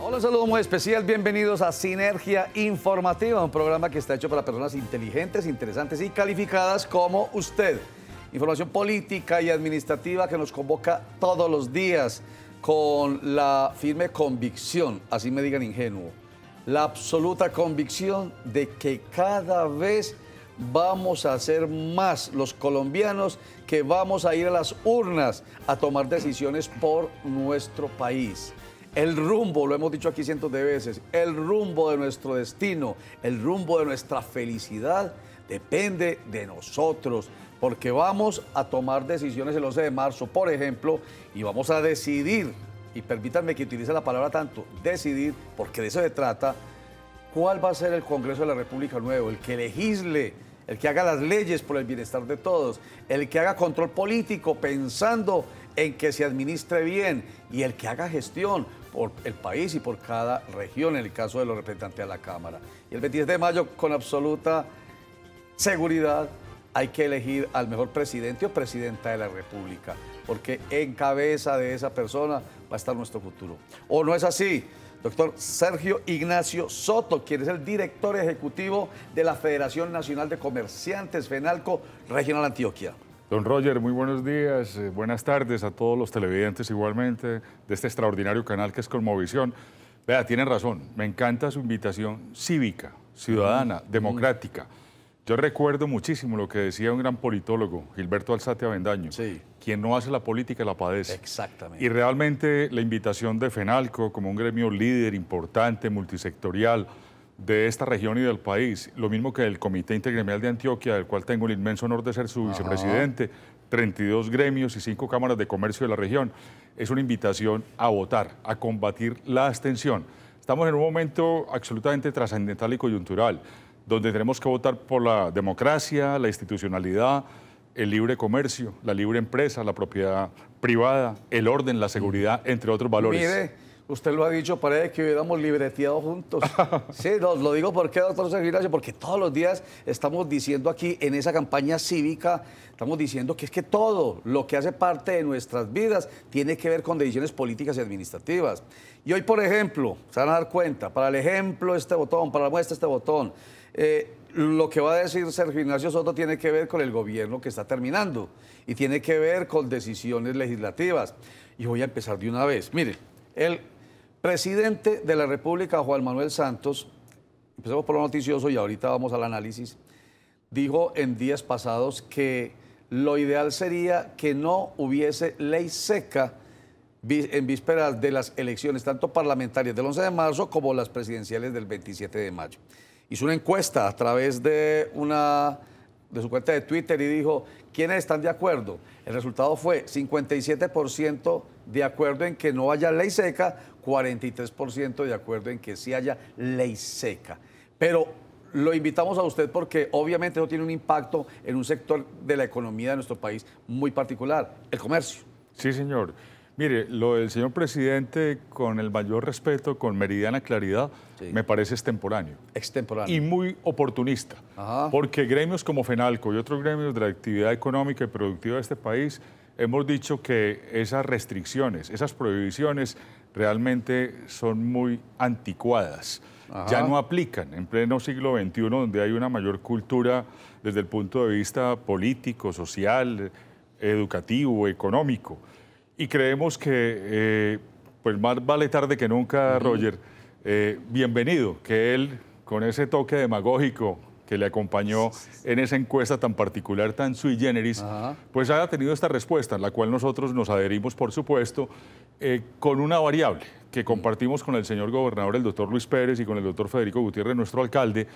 Hola, un saludo muy especial, bienvenidos a Sinergia Informativa, un programa que está hecho para personas inteligentes, interesantes y calificadas como usted. Información política y administrativa que nos convoca todos los días con la firme convicción, así me digan ingenuo, la absoluta convicción de que cada vez vamos a ser más los colombianos que vamos a ir a las urnas a tomar decisiones por nuestro país. El rumbo, lo hemos dicho aquí cientos de veces, el rumbo de nuestro destino, el rumbo de nuestra felicidad depende de nosotros, porque vamos a tomar decisiones el 11 de marzo, por ejemplo, y vamos a decidir, y permítanme que utilice la palabra tanto, decidir, porque de eso se trata, cuál va a ser el Congreso de la República nuevo, el que legisle, el que haga las leyes por el bienestar de todos, el que haga control político pensando en que se administre bien y el que haga gestión por el país y por cada región, en el caso de los representantes a la Cámara. Y el 27 de mayo, con absoluta seguridad, hay que elegir al mejor presidente o presidenta de la República, porque en cabeza de esa persona va a estar nuestro futuro. ¿O no es así? Doctor Sergio Ignacio Soto, quien es el director ejecutivo de la Federación Nacional de Comerciantes, FENALCO, Regional Antioquia. Don Roger, muy buenos días, buenas tardes a todos los televidentes igualmente de este extraordinario canal que es Cosmovisión. Vea, tienen razón, me encanta su invitación cívica, ciudadana, democrática. Yo recuerdo muchísimo lo que decía un gran politólogo, Gilberto Alzate Avendaño. Sí. Quien no hace la política la padece. Exactamente. Y realmente la invitación de FENALCO como un gremio líder, importante, multisectorial, de esta región y del país, lo mismo que el Comité Intergremial de Antioquia, del cual tengo el inmenso honor de ser su vicepresidente, 32 gremios y 5 cámaras de comercio de la región, es una invitación a votar, a combatir la abstención. Estamos en un momento absolutamente trascendental y coyuntural, donde tenemos que votar por la democracia, la institucionalidad, el libre comercio, la libre empresa, la propiedad privada, el orden, la seguridad, entre otros valores. Mire, usted lo ha dicho, parece que hubiéramos libreteado juntos. Sí, lo digo porque, doctor Sergio Ignacio, porque todos los días estamos diciendo aquí en esa campaña cívica, estamos diciendo que es que todo lo que hace parte de nuestras vidas tiene que ver con decisiones políticas y administrativas. Y hoy, por ejemplo, se van a dar cuenta, para el ejemplo este botón, para la muestra este botón, lo que va a decir Sergio Ignacio Soto tiene que ver con el gobierno que está terminando y tiene que ver con decisiones legislativas. Y voy a empezar de una vez. Mire, el presidente de la República, Juan Manuel Santos, empecemos por lo noticioso y ahorita vamos al análisis, dijo en días pasados que lo ideal sería que no hubiese ley seca en vísperas de las elecciones, tanto parlamentarias del 11 de marzo como las presidenciales del 27 de mayo. Hizo una encuesta a través de su cuenta de Twitter y dijo, ¿quiénes están de acuerdo? El resultado fue 57% de acuerdo en que no haya ley seca, 43% de acuerdo en que sí haya ley seca. Pero lo invitamos a usted porque obviamente eso tiene un impacto en un sector de la economía de nuestro país muy particular, el comercio. Sí, señor. Mire, lo del señor presidente, con el mayor respeto, con meridiana claridad, sí, me parece extemporáneo. Extemporáneo. Y muy oportunista. Ajá. Porque gremios como FENALCO y otros gremios de la actividad económica y productiva de este país, hemos dicho que esas restricciones, esas prohibiciones, realmente son muy anticuadas. Ajá. Ya no aplican en pleno siglo XXI, donde hay una mayor cultura desde el punto de vista político, social, educativo, económico. Y creemos que, pues más vale tarde que nunca, Roger, bienvenido, que él, con ese toque demagógico que le acompañó en esa encuesta tan particular, tan sui generis, pues haya tenido esta respuesta, en la cual nosotros nos adherimos, por supuesto, con una variable que compartimos con el señor gobernador, el doctor Luis Pérez, y con el doctor Federico Gutiérrez, nuestro alcalde,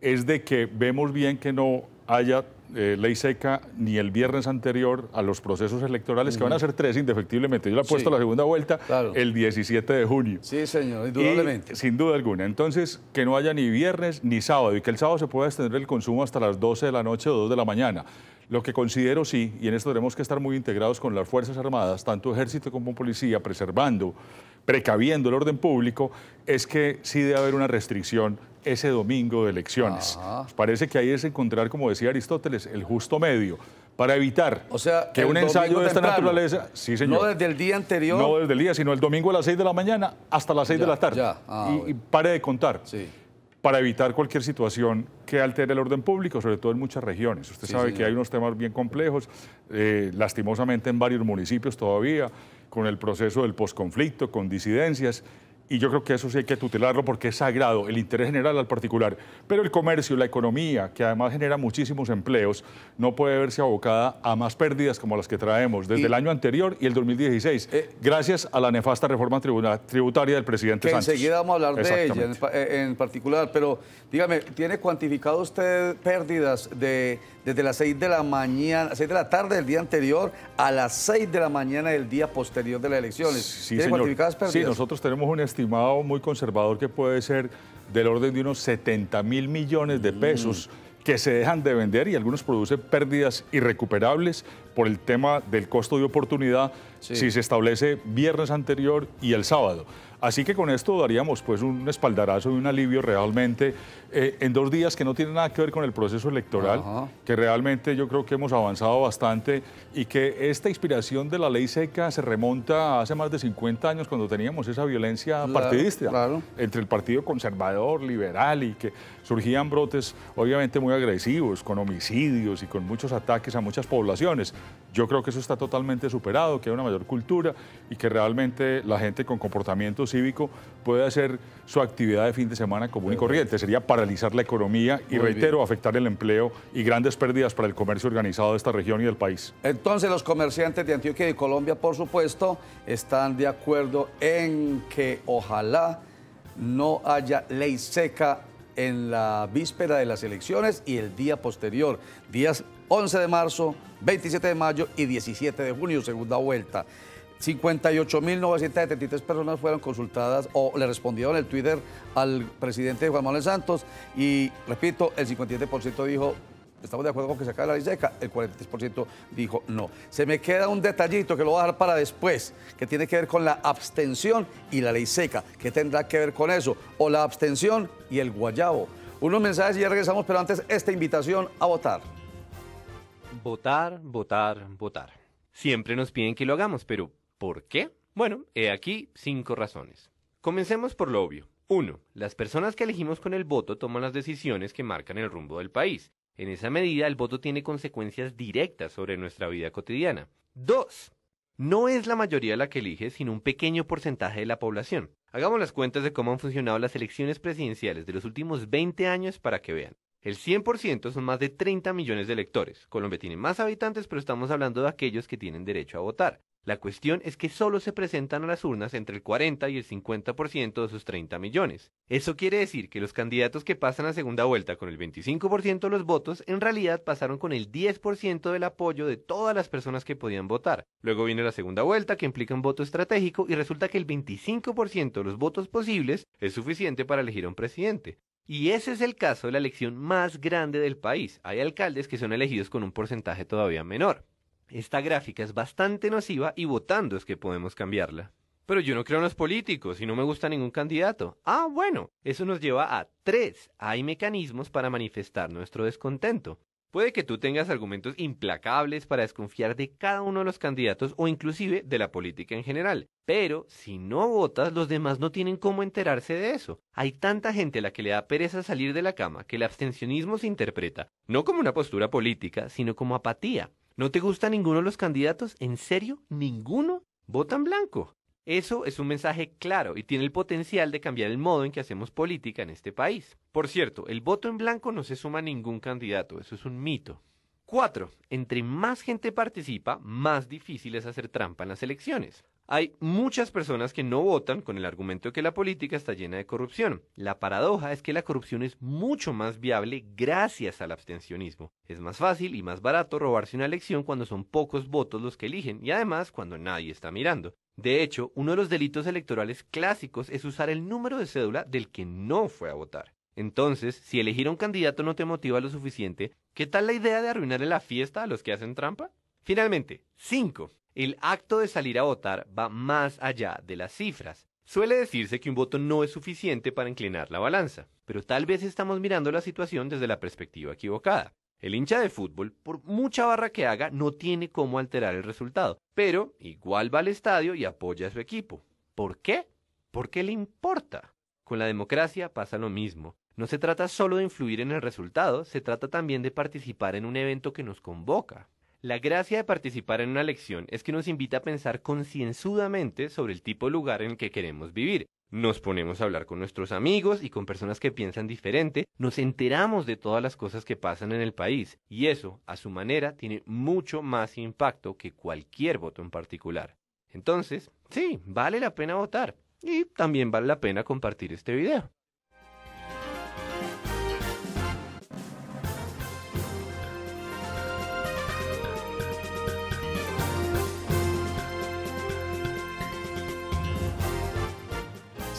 es de que vemos bien que no haya ley seca ni el viernes anterior a los procesos electorales, que van a ser 3 indefectiblemente. Yo le he puesto la segunda vuelta el 17 de junio. Sí, señor, indudablemente. Sin duda alguna. Entonces, que no haya ni viernes ni sábado, y que el sábado se pueda extender el consumo hasta las 12 de la noche o 2 de la mañana. Lo que considero sí, y en esto tenemos que estar muy integrados con las Fuerzas Armadas, tanto ejército como policía, precaviendo el orden público, es que sí debe haber una restricción ese domingo de elecciones. Parece que ahí es encontrar, como decía Aristóteles, el justo medio, para evitar que un ensayo de esta naturaleza... Sí, señor. No desde el día anterior. No desde el día, sino el domingo a las 6 de la mañana hasta las 6 de la tarde. Y pare de contar. Sí. Para evitar cualquier situación que altere el orden público, sobre todo en muchas regiones. Usted sabe que hay unos temas bien complejos, lastimosamente en varios municipios todavía, con el proceso del posconflicto, con disidencias, y yo creo que eso sí hay que tutelarlo porque es sagrado, el interés general al particular. Pero el comercio, la economía, que además genera muchísimos empleos, no puede verse abocada a más pérdidas como las que traemos desde el año anterior y el 2016, gracias a la nefasta reforma tributaria del presidente Santos. Enseguida vamos a hablar de ella en particular, pero dígame, ¿tiene cuantificado usted pérdidas desde las 6 de la mañana, 6 de la tarde del día anterior a las 6 de la mañana del día posterior de las elecciones? Sí, ¿Tiene señor. cuantificadas pérdidas? Sí, nosotros tenemos un estimado muy conservador que puede ser del orden de unos 70.000 millones de pesos que se dejan de vender y algunos producen pérdidas irrecuperables por el tema del costo de oportunidad si se establece viernes anterior y el sábado. Así que con esto daríamos pues un espaldarazo y un alivio realmente en 2 días que no tienen nada que ver con el proceso electoral, que realmente yo creo que hemos avanzado bastante y que esta inspiración de la ley seca se remonta a hace más de 50 años cuando teníamos esa violencia partidista entre el partido conservador, liberal y que surgían brotes obviamente muy agresivos, con homicidios y con muchos ataques a muchas poblaciones. Yo creo que eso está totalmente superado, que hay una mayor cultura y que realmente la gente con comportamiento cívico puede hacer su actividad de fin de semana común y corriente. Sería paralizar la economía y, reitero, afectar el empleo y grandes pérdidas para el comercio organizado de esta región y del país. Entonces, los comerciantes de Antioquia y Colombia, por supuesto, están de acuerdo en que ojalá no haya ley seca en la víspera de las elecciones y el día posterior, días 11 de marzo, 27 de mayo y 17 de junio, segunda vuelta. 58.973 personas fueron consultadas o le respondieron el Twitter al presidente Juan Manuel Santos y, repito, el 57% dijo estamos de acuerdo con que se acabe la ley seca, el 43% dijo no. Se me queda un detallito que lo voy a dejar para después, que tiene que ver con la abstención y la ley seca. ¿Qué tendrá que ver con eso? O la abstención y el guayabo. Unos mensajes y ya regresamos, pero antes esta invitación a votar. Votar, votar, votar. Siempre nos piden que lo hagamos, pero ¿por qué? Bueno, he aquí 5 razones. Comencemos por lo obvio. 1. Las personas que elegimos con el voto toman las decisiones que marcan el rumbo del país. En esa medida, el voto tiene consecuencias directas sobre nuestra vida cotidiana. 2. No es la mayoría la que elige, sino un pequeño porcentaje de la población. Hagamos las cuentas de cómo han funcionado las elecciones presidenciales de los últimos 20 años para que vean. El 100% son más de 30 millones de electores. Colombia tiene más habitantes, pero estamos hablando de aquellos que tienen derecho a votar. La cuestión es que solo se presentan a las urnas entre el 40 y el 50% de sus 30 millones. Eso quiere decir que los candidatos que pasan a segunda vuelta con el 25% de los votos, en realidad pasaron con el 10% del apoyo de todas las personas que podían votar. Luego viene la segunda vuelta, que implica un voto estratégico, y resulta que el 25% de los votos posibles es suficiente para elegir a un presidente. Y ese es el caso de la elección más grande del país. Hay alcaldes que son elegidos con un porcentaje todavía menor. Esta gráfica es bastante nociva y votando es que podemos cambiarla. Pero yo no creo en los políticos y no me gusta ningún candidato. Ah, bueno, eso nos lleva a 3. Hay mecanismos para manifestar nuestro descontento. Puede que tú tengas argumentos implacables para desconfiar de cada uno de los candidatos o inclusive de la política en general. Pero si no votas, los demás no tienen cómo enterarse de eso. Hay tanta gente a la que le da pereza salir de la cama que el abstencionismo se interpreta no como una postura política, sino como apatía. ¿No te gusta ninguno de los candidatos? ¿En serio? ¿Ninguno? Vota en blanco. Eso es un mensaje claro y tiene el potencial de cambiar el modo en que hacemos política en este país. Por cierto, el voto en blanco no se suma a ningún candidato, eso es un mito. 4. Entre más gente participa, más difícil es hacer trampa en las elecciones. Hay muchas personas que no votan con el argumento de que la política está llena de corrupción. La paradoja es que la corrupción es mucho más viable gracias al abstencionismo. Es más fácil y más barato robarse una elección cuando son pocos votos los que eligen y además cuando nadie está mirando. De hecho, uno de los delitos electorales clásicos es usar el número de cédula del que no fue a votar. Entonces, si elegir a un candidato no te motiva lo suficiente, ¿qué tal la idea de arruinarle la fiesta a los que hacen trampa? Finalmente, 5. El acto de salir a votar va más allá de las cifras. Suele decirse que un voto no es suficiente para inclinar la balanza, pero tal vez estamos mirando la situación desde la perspectiva equivocada. El hincha de fútbol, por mucha barra que haga, no tiene cómo alterar el resultado, pero igual va al estadio y apoya a su equipo. ¿Por qué? Porque le importa. Con la democracia pasa lo mismo. No se trata solo de influir en el resultado, se trata también de participar en un evento que nos convoca. La gracia de participar en una elección es que nos invita a pensar concienzudamente sobre el tipo de lugar en el que queremos vivir. Nos ponemos a hablar con nuestros amigos y con personas que piensan diferente, nos enteramos de todas las cosas que pasan en el país, y eso, a su manera, tiene mucho más impacto que cualquier voto en particular. Entonces, sí, vale la pena votar, y también vale la pena compartir este video.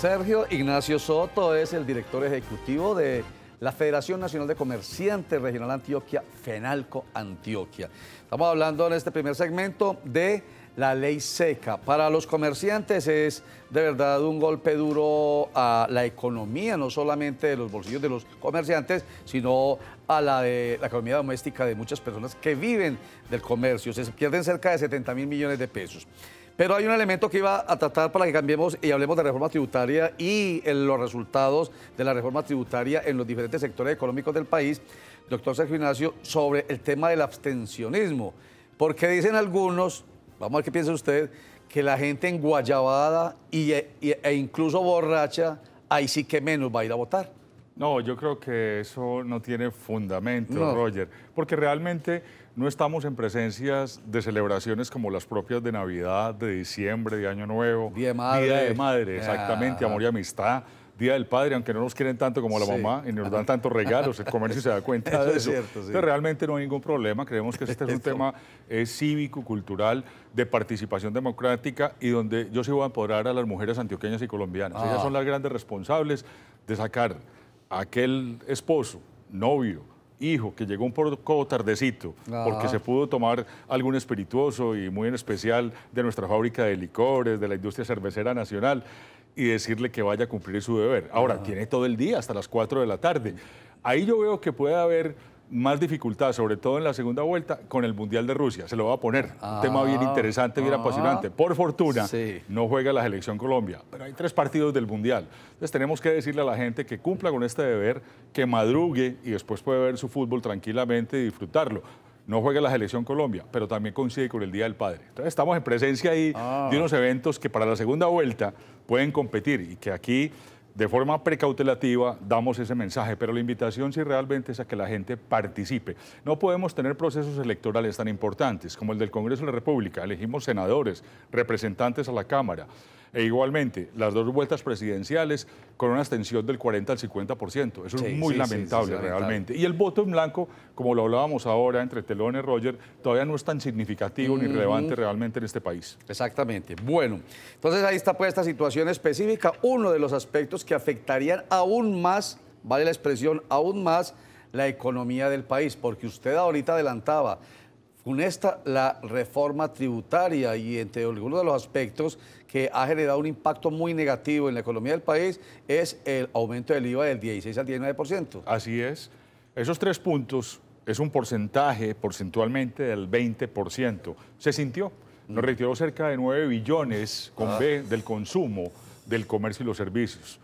Sergio Ignacio Soto es el director ejecutivo de la Federación Nacional de Comerciantes Regional Antioquia, FENALCO Antioquia. Estamos hablando en este primer segmento de la ley seca. Para los comerciantes es de verdad un golpe duro a la economía, no solamente de los bolsillos de los comerciantes, sino a la de la economía doméstica de muchas personas que viven del comercio. Se pierden cerca de 70.000 millones de pesos. Pero hay un elemento que iba a tratar para que cambiemos y hablemos de reforma tributaria y los resultados de la reforma tributaria en los diferentes sectores económicos del país, doctor Sergio Ignacio, sobre el tema del abstencionismo. Porque dicen algunos, vamos a ver qué piensa usted, que la gente enguayabada e incluso borracha, ahí sí que menos va a ir a votar. No, yo creo que eso no tiene fundamento, No. Roger, porque realmente no estamos en presencias de celebraciones como las propias de Navidad, de diciembre, de Año Nuevo. Día de Madre. Día de Madre, exactamente, amor y amistad. Día del Padre, aunque no nos quieren tanto como la Sí. mamá y nos dan tantos regalos, el comercio se da cuenta Eso de es eso. cierto, sí. Entonces, realmente no hay ningún problema. Creemos que este es un Esto. tema cívico, cultural, de participación democrática y donde yo sí voy a empoderar a las mujeres antioqueñas y colombianas. Ellas son las grandes responsables de sacar a aquel esposo, novio, hijo, que llegó un poco tardecito, porque se pudo tomar algún espirituoso y muy en especial de nuestra fábrica de licores, de la industria cervecera nacional, y decirle que vaya a cumplir su deber. Ahora, tiene todo el día, hasta las 4 de la tarde. Ahí yo veo que puede haber más dificultad, sobre todo en la segunda vuelta, con el Mundial de Rusia. Se lo va a poner. Un tema bien interesante, bien apasionante. Por fortuna, no juega la selección Colombia, pero hay 3 partidos del Mundial. Entonces tenemos que decirle a la gente que cumpla con este deber, que madrugue y después puede ver su fútbol tranquilamente y disfrutarlo. No juega la selección Colombia, pero también coincide con el Día del Padre. Entonces estamos en presencia ahí de unos eventos que para la segunda vuelta pueden competir y que aquí de forma precautelativa damos ese mensaje, pero la invitación sí realmente es a que la gente participe. No podemos tener procesos electorales tan importantes como el del Congreso de la República. Elegimos senadores, representantes a la Cámara, e igualmente las 2 vueltas presidenciales con una abstención del 40 al 50%. Eso es muy lamentable realmente. Y el voto en blanco, como lo hablábamos ahora entre telones, Roger, todavía no es tan significativo ni relevante realmente en este país. Exactamente. Bueno, entonces ahí está pues esta situación específica. Uno de los aspectos que afectarían aún más, vale la expresión, aún más la economía del país, porque usted ahorita adelantaba, funesta la reforma tributaria y entre algunos de los aspectos que ha generado un impacto muy negativo en la economía del país es el aumento del IVA del 16 al 19%. Así es. Esos 3 puntos es un porcentaje porcentualmente del 20%. Se sintió. Nos retiró cerca de 9 billones con B del consumo, del comercio y los servicios.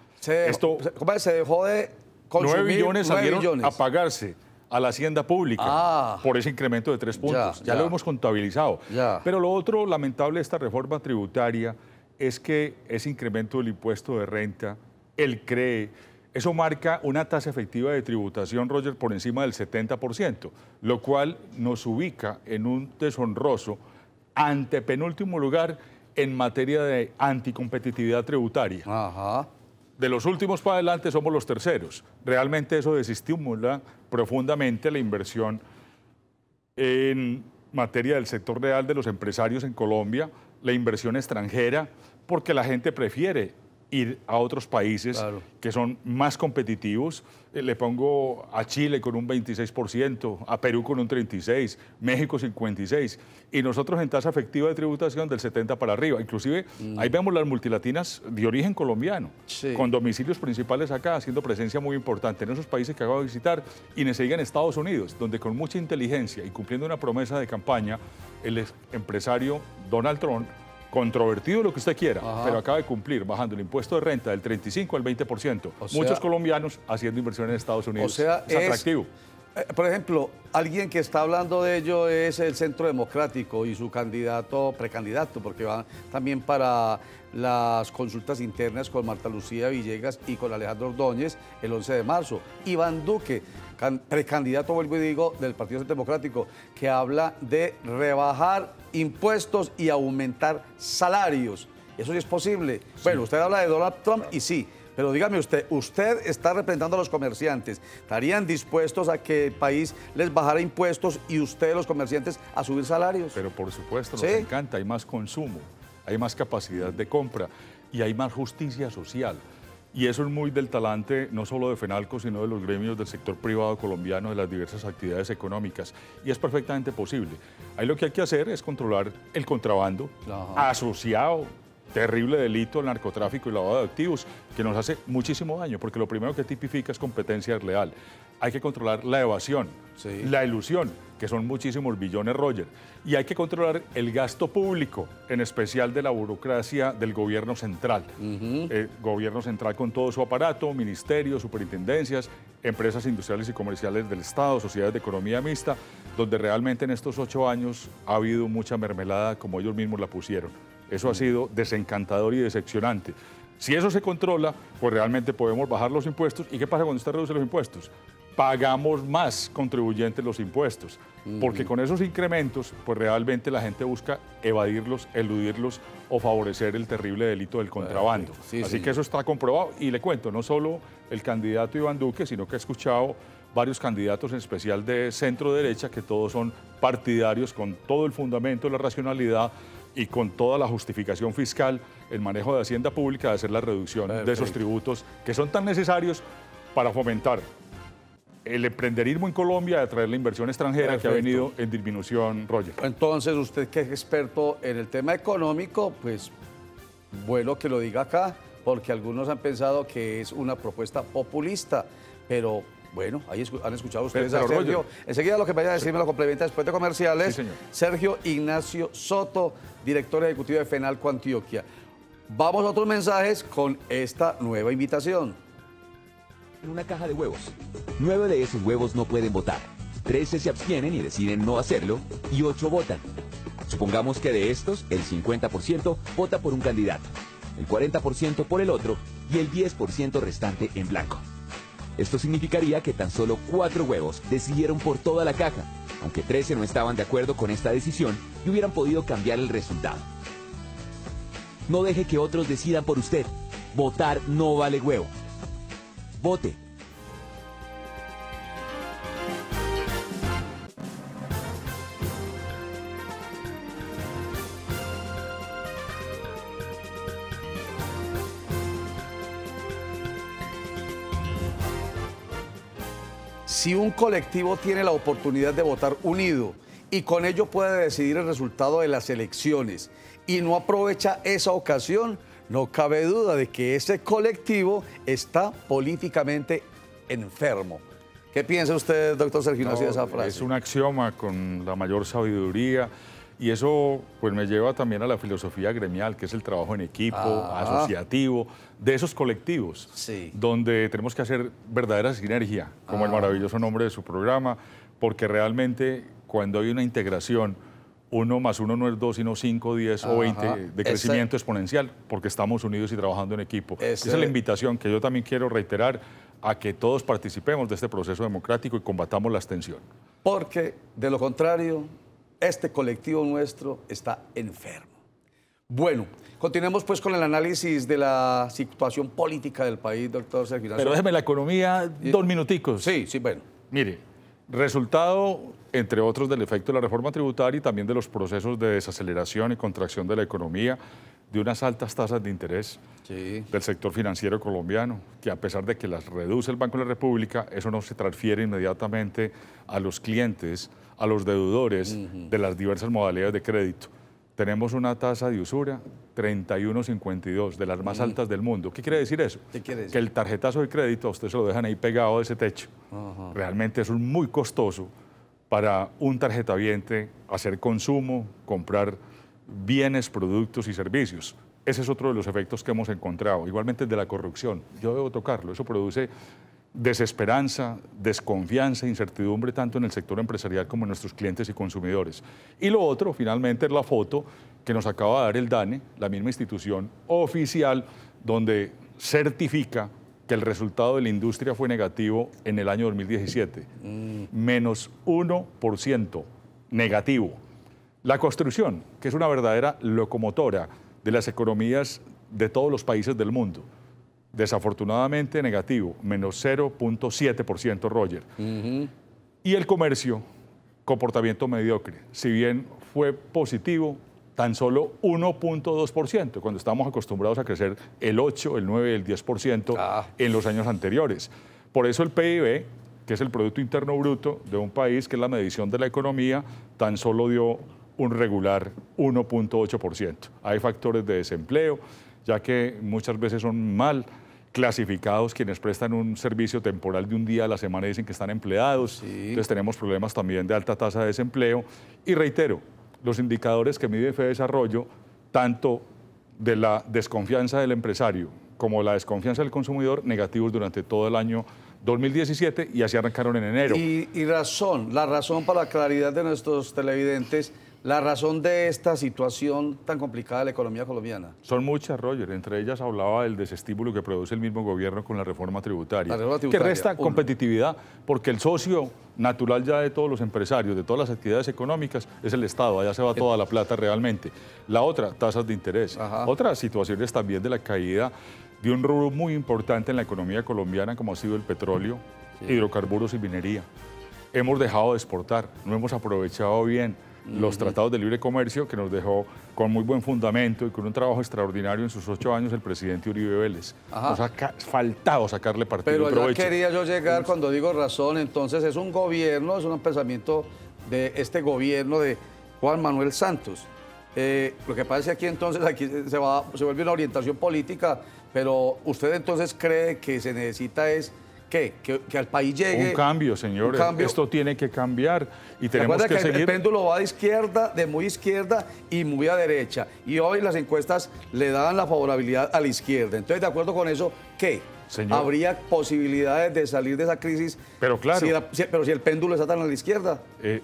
¿Cómo se dejó de consumir? 9 billones salieron a pagarse a la hacienda pública por ese incremento de 3 puntos. Ya lo hemos contabilizado. Pero lo otro lamentable de esta reforma tributaria es que ese incremento del impuesto de renta, el CRE, eso marca una tasa efectiva de tributación, Roger, por encima del 70%, lo cual nos ubica en un deshonroso antepenúltimo lugar en materia de anticompetitividad tributaria. De los últimos para adelante somos los terceros. Realmente eso desestimula profundamente la inversión en materia del sector real de los empresarios en Colombia, la inversión extranjera, porque la gente prefiere ir a otros países Claro. que son más competitivos. Le pongo a Chile con un 26%, a Perú con un 36%, México 56%, y nosotros en tasa efectiva de tributación del 70% para arriba. Inclusive ahí vemos las multilatinas de origen colombiano, Sí. con domicilios principales acá, haciendo presencia muy importante en esos países que acabo de visitar, y me siguen en Estados Unidos, donde con mucha inteligencia y cumpliendo una promesa de campaña, el empresario Donald Trump, controvertido lo que usted quiera, pero acaba de cumplir bajando el impuesto de renta del 35 al 20%. O sea, muchos colombianos haciendo inversión en Estados Unidos. O sea, es atractivo. Por ejemplo, alguien que está hablando de ello es el Centro Democrático y su precandidato, porque va también para las consultas internas con Marta Lucía Villegas y con Alejandro Ordóñez el 11 de marzo. Iván Duque, precandidato, vuelvo y digo, del Partido Democrático, que habla de rebajar impuestos y aumentar salarios. Eso sí es posible. Sí. Bueno, usted habla de Donald Trump y sí. Pero dígame usted está representando a los comerciantes. ¿Estarían dispuestos a que el país les bajara impuestos y ustedes, los comerciantes, a subir salarios? Pero por supuesto, ¿Sí? Nos encanta. Hay más consumo, hay más capacidad de compra y hay más justicia social. Y eso es muy del talante, no solo de FENALCO, sino de los gremios del sector privado colombiano, de las diversas actividades económicas. Y es perfectamente posible. Ahí lo que hay que hacer es controlar el contrabando asociado, terrible delito, el narcotráfico y lavado de activos, que nos hace muchísimo daño, porque lo primero que tipifica es competencia desleal. Hay que controlar la evasión, la ilusión, que son muchísimos billones, Roger, y hay que controlar el gasto público, en especial de la burocracia del gobierno central. Gobierno central con todo su aparato, ministerios, superintendencias, empresas industriales y comerciales del Estado, sociedades de economía mixta, donde realmente en estos 8 años ha habido mucha mermelada, como ellos mismos la pusieron. Eso ha sido desencantador y decepcionante. Si eso se controla, pues realmente podemos bajar los impuestos. ¿Y qué pasa cuando usted reduce los impuestos? Pagamos más contribuyentes los impuestos, porque con esos incrementos, pues realmente la gente busca evadirlos, eludirlos o favorecer el terrible delito del contrabando. Así que eso está comprobado. Y le cuento, no solo el candidato Iván Duque, sino que he escuchado varios candidatos, en especial de centro derecha, que todos son partidarios con todo el fundamento, la racionalidad y con toda la justificación fiscal, el manejo de hacienda pública, de hacer la reducción de esos tributos que son tan necesarios para fomentar el emprenderismo en Colombia, de atraer la inversión extranjera que ha venido en disminución, Roger. Entonces, usted que es experto en el tema económico, pues bueno que lo diga acá, porque algunos han pensado que es una propuesta populista, pero bueno, ahí han escuchado ustedes a Sergio. Roger, enseguida lo que vaya a decir me lo complementa después de comerciales. Sí, señor. Sergio Ignacio Soto, director ejecutivo de FENALCO Antioquia. Vamos a otros mensajes con esta nueva invitación. En una caja de huevos. 9 de esos huevos no pueden votar. 13 se abstienen y deciden no hacerlo, y 8 votan. Supongamos que de estos, el 50% vota por un candidato, el 40% por el otro y el 10% restante en blanco. Esto significaría que tan solo 4 huevos decidieron por toda la caja, aunque 13 no estaban de acuerdo con esta decisión y hubieran podido cambiar el resultado. No deje que otros decidan por usted. Votar no vale huevo. Vote. Si un colectivo tiene la oportunidad de votar unido y con ello puede decidir el resultado de las elecciones y no aprovecha esa ocasión, no cabe duda de que ese colectivo está políticamente enfermo. ¿Qué piensa usted, doctor Sergio Ignacio, de esa frase? Es un axioma con la mayor sabiduría y eso pues me lleva también a la filosofía gremial, que es el trabajo en equipo, asociativo, de esos colectivos, donde tenemos que hacer verdadera sinergia, como el maravilloso nombre de su programa, porque realmente cuando hay una integración, 1 más 1 no es 2, sino 5, 10 o 20 de crecimiento exponencial, porque estamos unidos y trabajando en equipo. Esa es la invitación que yo también quiero reiterar, a que todos participemos de este proceso democrático y combatamos la abstención. Porque, de lo contrario, este colectivo nuestro está enfermo. Bueno, continuemos pues con el análisis de la situación política del país, doctor Sergio Ignacio. Pero déjeme la economía 2 minuticos. Sí, bueno. Mire, resultado, entre otros, del efecto de la reforma tributaria y también de los procesos de desaceleración y contracción de la economía, de unas altas tasas de interés del sector financiero colombiano, que a pesar de que las reduce el Banco de la República, eso no se transfiere inmediatamente a los clientes, a los deudores de las diversas modalidades de crédito. Tenemos una tasa de usura 31,52, de las más altas del mundo. ¿Qué quiere decir eso? ¿Qué quiere decir? Que el tarjetazo de crédito a usted se lo dejan ahí pegado de ese techo. Realmente es muy costoso para un tarjetaviente hacer consumo, comprar bienes, productos y servicios. Ese es otro de los efectos que hemos encontrado. Igualmente el de la corrupción. Yo debo tocarlo. Eso produce desesperanza, desconfianza, incertidumbre tanto en el sector empresarial como en nuestros clientes y consumidores. Y lo otro, finalmente, es la foto que nos acaba de dar el DANE, la misma institución oficial, donde certifica que el resultado de la industria fue negativo en el año 2017. Menos 1% negativo. La construcción, que es una verdadera locomotora de las economías de todos los países del mundo, desafortunadamente negativo, menos 0,7%, Roger. Y el comercio, comportamiento mediocre. Si bien fue positivo, tan solo 1,2%, cuando estábamos acostumbrados a crecer el 8, el 9, el 10% en los años anteriores. Por eso el PIB, que es el Producto Interno Bruto de un país, que es la medición de la economía, tan solo dio un regular 1,8%. Hay factores de desempleo, ya que muchas veces son mal clasificados quienes prestan un servicio temporal de un día a la semana y dicen que están empleados. Entonces tenemos problemas también de alta tasa de desempleo. Y reitero, los indicadores que mide Fedesarrollo, tanto de la desconfianza del empresario como la desconfianza del consumidor, negativos durante todo el año 2017 y así arrancaron en enero. La razón para la claridad de nuestros televidentes, la razón de esta situación tan complicada de la economía colombiana. Son muchas, Roger. Entre ellas hablaba del desestímulo que produce el mismo gobierno con la reforma tributaria, que resta competitividad, porque el socio natural ya de todos los empresarios, de todas las actividades económicas, es el Estado. Allá se va toda la plata realmente. La otra, tasas de interés. Otras situaciones también de la caída de un rubro muy importante en la economía colombiana, como ha sido el petróleo, hidrocarburos y minería. Hemos dejado de exportar, no hemos aprovechado bien los tratados de libre comercio que nos dejó con muy buen fundamento y con un trabajo extraordinario en sus 8 años el presidente Uribe Vélez. Nos ha faltado sacarle partido y provecho. Pero ya quería yo llegar cuando digo razón, entonces es un gobierno, es un pensamiento de este gobierno de Juan Manuel Santos. Lo que pasa es que aquí entonces se vuelve una orientación política, pero usted entonces cree que se necesita es que al país llegue... Un cambio, señores. Esto tiene que cambiar y tenemos que seguir... El péndulo va de muy izquierda y muy a derecha. Y hoy las encuestas le dan la favorabilidad a la izquierda. Entonces, de acuerdo con eso, ¿qué? Señor, ¿habría posibilidades de salir de esa crisis? Pero claro. Pero si el péndulo está tan a la izquierda.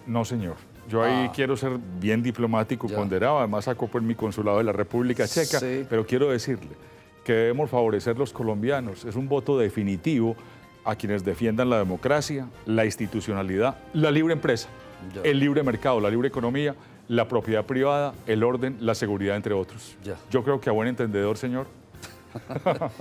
No, señor. Yo ahí quiero ser bien diplomático, ponderado. Además, sacó por mi consulado de la República Checa. Pero quiero decirle que debemos favorecer los colombianos. Es un voto definitivo a quienes defiendan la democracia, la institucionalidad, la libre empresa, el libre mercado, la libre economía, la propiedad privada, el orden, la seguridad, entre otros. Yo creo que a buen entendedor, señor.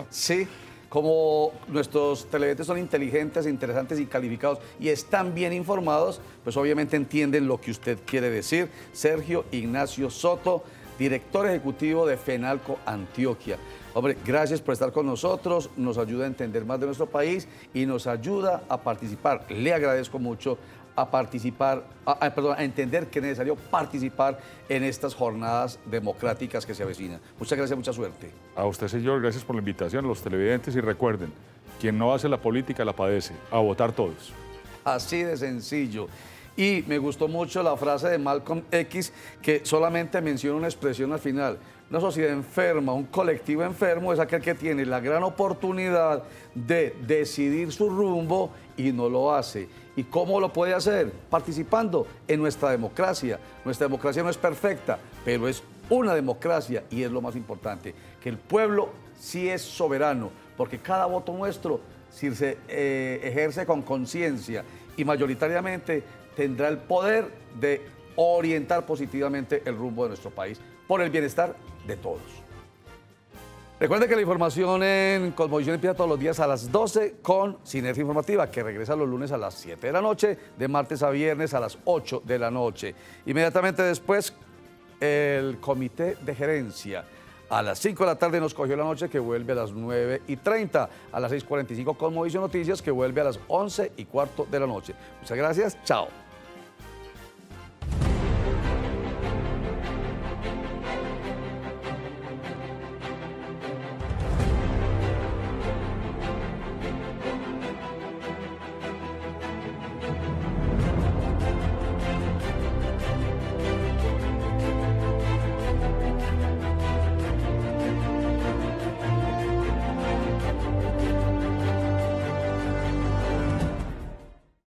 Sí, como nuestros televidentes son inteligentes, interesantes y calificados y están bien informados, pues obviamente entienden lo que usted quiere decir. Sergio Ignacio Soto, director ejecutivo de FENALCO Antioquia. Hombre, gracias por estar con nosotros, nos ayuda a entender más de nuestro país y nos ayuda a participar. Le agradezco mucho a entender que es necesario participar en estas jornadas democráticas que se avecinan. Muchas gracias, mucha suerte. A usted, señor, gracias por la invitación, a los televidentes, y recuerden, quien no hace la política la padece. A votar todos. Así de sencillo. Y me gustó mucho la frase de Malcolm X, que solamente menciona una expresión al final. Una sociedad enferma, un colectivo enfermo es aquel que tiene la gran oportunidad de decidir su rumbo y no lo hace. ¿Y cómo lo puede hacer? Participando en nuestra democracia. Nuestra democracia no es perfecta, pero es una democracia y es lo más importante, que el pueblo sí es soberano, porque cada voto nuestro, si se ejerce con conciencia y mayoritariamente, tendrá el poder de orientar positivamente el rumbo de nuestro país por el bienestar de todos. Recuerden que la información en Cosmovisión empieza todos los días a las 12 con Sinergia Informativa, que regresa los lunes a las 7 de la noche, de martes a viernes a las 8 de la noche. Inmediatamente después, el Comité de Gerencia. A las 5 de la tarde nos cogió la noche, que vuelve a las 9:30. A las 6:45 con Movicio Noticias, que vuelve a las 11:15 de la noche. Muchas gracias. Chao.